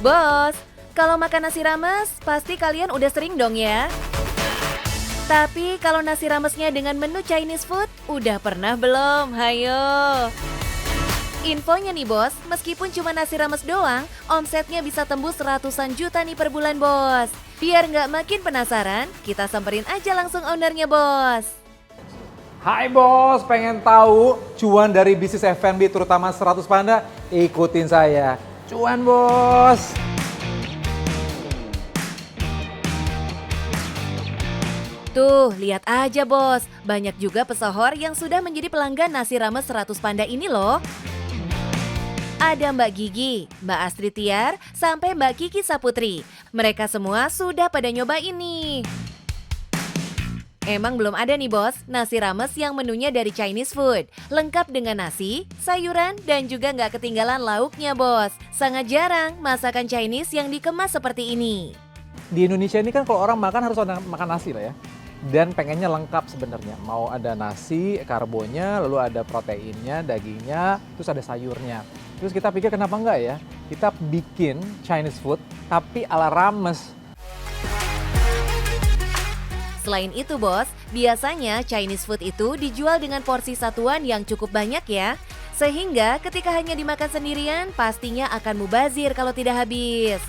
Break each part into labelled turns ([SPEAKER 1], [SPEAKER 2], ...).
[SPEAKER 1] Bos, kalau makan nasi rames, pasti kalian udah sering dong ya. Tapi kalau nasi ramesnya dengan menu Chinese food, udah pernah belum? Hayo. Infonya nih bos, meskipun cuma nasi rames doang, omsetnya bisa tembus ratusan juta nih per bulan bos. Biar nggak makin penasaran, kita samperin aja langsung ownernya bos.
[SPEAKER 2] Hai bos, pengen tahu cuan dari bisnis F&B terutama 100 Panda? Ikutin saya. Cuan bos.
[SPEAKER 1] Tuh, lihat aja bos, banyak juga pesohor yang sudah menjadi pelanggan nasi rames 100 Panda ini loh. Ada Mbak Gigi, Mbak Astrid Tiar, sampai Mbak Kiki Saputri. Mereka semua sudah pada nyoba ini. Emang belum ada nih bos, nasi rames yang menunya dari Chinese food. Lengkap dengan nasi, sayuran, dan juga nggak ketinggalan lauknya bos. Sangat jarang masakan Chinese yang dikemas seperti ini.
[SPEAKER 2] Di Indonesia ini kan kalau orang makan harus ada makan nasi lah ya. Dan pengennya lengkap sebenarnya. Mau ada nasi, karbonya, lalu ada proteinnya, dagingnya, terus ada sayurnya. Terus kita pikir kenapa enggak ya? Kita bikin Chinese food tapi ala rames.
[SPEAKER 1] Selain itu bos, biasanya Chinese food itu dijual dengan porsi satuan yang cukup banyak ya. Sehingga ketika hanya dimakan sendirian, pastinya akan mubazir kalau tidak habis.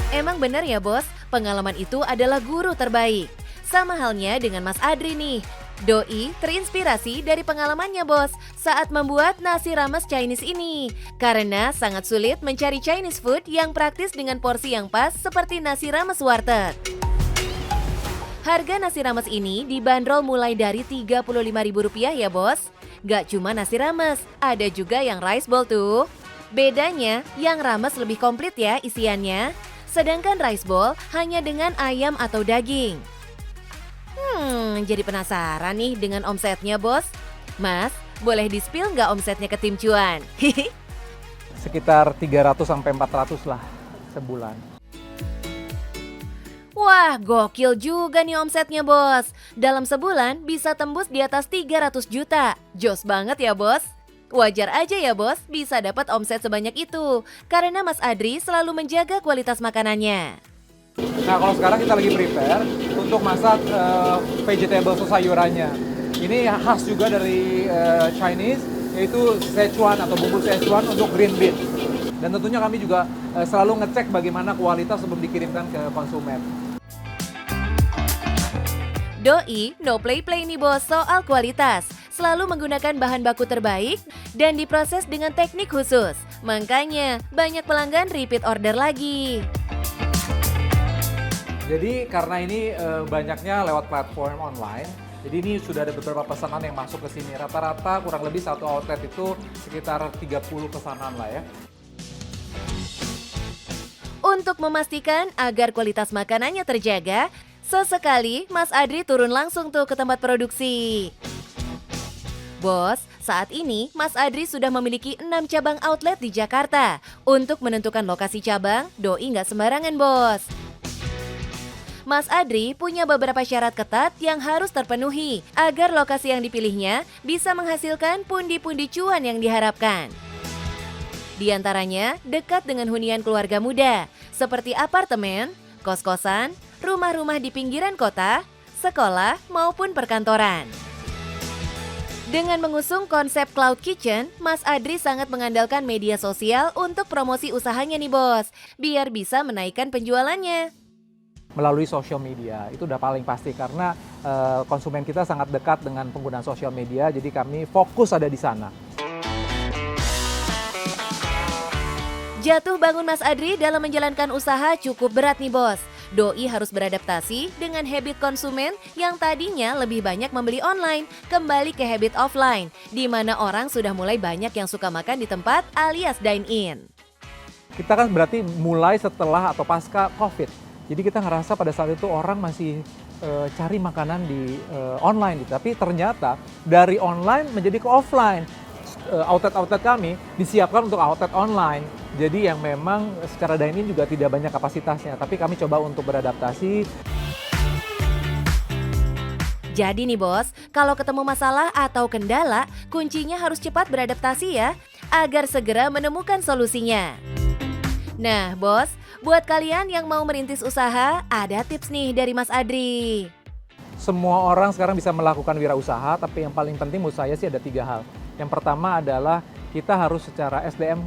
[SPEAKER 1] Emang benar ya bos, pengalaman itu adalah guru terbaik. Sama halnya dengan Mas Adri nih. Doi terinspirasi dari pengalamannya bos saat membuat nasi rames Chinese ini. Karena sangat sulit mencari Chinese food yang praktis dengan porsi yang pas seperti nasi rames warteg. Harga nasi rames ini dibanderol mulai dari Rp35.000 ya bos. Gak cuma nasi rames, ada juga yang rice bowl tuh. Bedanya, yang rames lebih komplit ya isiannya. Sedangkan rice bowl hanya dengan ayam atau daging. Jadi penasaran nih dengan omsetnya bos. Mas, boleh di-spill nggak omsetnya ke tim cuan?
[SPEAKER 2] Sekitar 300-400 lah sebulan.
[SPEAKER 1] Wah, gokil juga nih omsetnya bos. Dalam sebulan bisa tembus di atas 300 juta. Jos banget ya bos. Wajar aja ya bos, bisa dapat omset sebanyak itu. Karena Mas Adri selalu menjaga kualitas makanannya.
[SPEAKER 2] Nah kalau sekarang kita lagi prepare untuk masak vegetable atau sayurannya. Ini khas juga dari Chinese, yaitu Szechuan atau bumbu Szechuan untuk green bean. Dan tentunya kami juga selalu ngecek bagaimana kualitas sebelum dikirimkan ke konsumen.
[SPEAKER 1] Doi, no play-play nih bos soal kualitas. Selalu menggunakan bahan baku terbaik dan diproses dengan teknik khusus. Makanya banyak pelanggan repeat order lagi.
[SPEAKER 2] Jadi karena ini banyaknya lewat platform online, jadi ini sudah ada beberapa pesanan yang masuk ke sini. Rata-rata kurang lebih satu outlet itu sekitar 30 pesanan lah ya.
[SPEAKER 1] Untuk memastikan agar kualitas makanannya terjaga, sesekali Mas Adri turun langsung tuh ke tempat produksi. Bos, saat ini Mas Adri sudah memiliki 6 cabang outlet di Jakarta. Untuk menentukan lokasi cabang, Doi nggak sembarangan bos. Mas Adri punya beberapa syarat ketat yang harus terpenuhi agar lokasi yang dipilihnya bisa menghasilkan pundi-pundi cuan yang diharapkan. Di antaranya dekat dengan hunian keluarga muda, seperti apartemen, kos-kosan, rumah-rumah di pinggiran kota, sekolah maupun perkantoran. Dengan mengusung konsep Cloud Kitchen, Mas Adri sangat mengandalkan media sosial untuk promosi usahanya nih bos, biar bisa menaikkan penjualannya.
[SPEAKER 2] Melalui social media, itu udah paling pasti karena konsumen kita sangat dekat dengan penggunaan social media, jadi kami fokus ada di sana.
[SPEAKER 1] Jatuh bangun Mas Adri dalam menjalankan usaha cukup berat nih bos. Doi harus beradaptasi dengan habit konsumen yang tadinya lebih banyak membeli online, kembali ke habit offline, di mana orang sudah mulai banyak yang suka makan di tempat alias dine-in.
[SPEAKER 2] Kita kan berarti mulai setelah atau pasca COVID. Jadi kita ngerasa pada saat itu orang masih cari makanan di online gitu. Tapi ternyata dari online menjadi ke offline. Outlet-outlet kami disiapkan untuk outlet online. Jadi yang memang secara dine-in juga tidak banyak kapasitasnya. Tapi kami coba untuk beradaptasi.
[SPEAKER 1] Jadi nih bos, kalau ketemu masalah atau kendala, kuncinya harus cepat beradaptasi ya, agar segera menemukan solusinya. Nah, Bos, buat kalian yang mau merintis usaha, ada tips nih dari Mas Adri.
[SPEAKER 2] Semua orang sekarang bisa melakukan wirausaha, tapi yang paling penting menurut saya sih ada 3 hal. Yang pertama adalah kita harus secara SDM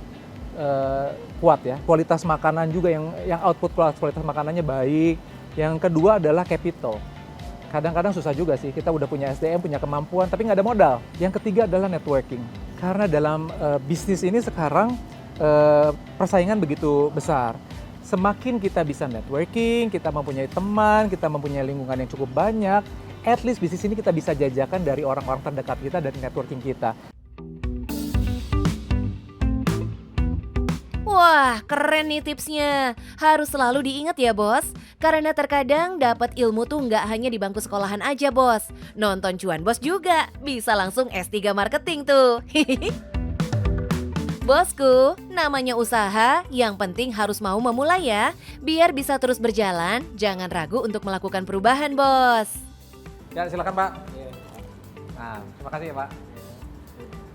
[SPEAKER 2] kuat ya, kualitas makanan juga yang output kualitas makanannya baik. Yang kedua adalah capital. Kadang-kadang susah juga sih, kita udah punya SDM, punya kemampuan, tapi nggak ada modal. Yang ketiga adalah networking. Karena dalam bisnis ini sekarang persaingan begitu besar. Semakin kita bisa networking, kita mempunyai teman, kita mempunyai lingkungan yang cukup banyak, at least bisnis ini kita bisa jajakan dari orang-orang terdekat kita, dari networking kita.
[SPEAKER 1] Wah, keren nih tipsnya. Harus selalu diingat ya, Bos. Karena terkadang dapat ilmu tuh nggak hanya di bangku sekolahan aja, Bos. Nonton Cuan Bos juga. Bisa langsung S3 marketing tuh. Bosku, namanya usaha, yang penting harus mau memulai ya. Biar bisa terus berjalan, jangan ragu untuk melakukan perubahan, Bos.
[SPEAKER 2] Ya, silakan Pak. Nah, terima kasih ya Pak.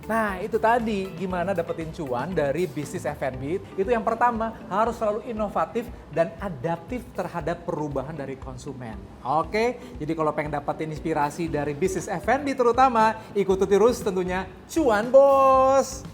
[SPEAKER 2] Nah, itu tadi gimana dapetin cuan dari bisnis F&B. Itu yang pertama, harus selalu inovatif dan adaptif terhadap perubahan dari konsumen. Oke, jadi kalau pengen dapetin inspirasi dari bisnis F&B terutama, ikuti terus tentunya Cuan Bos.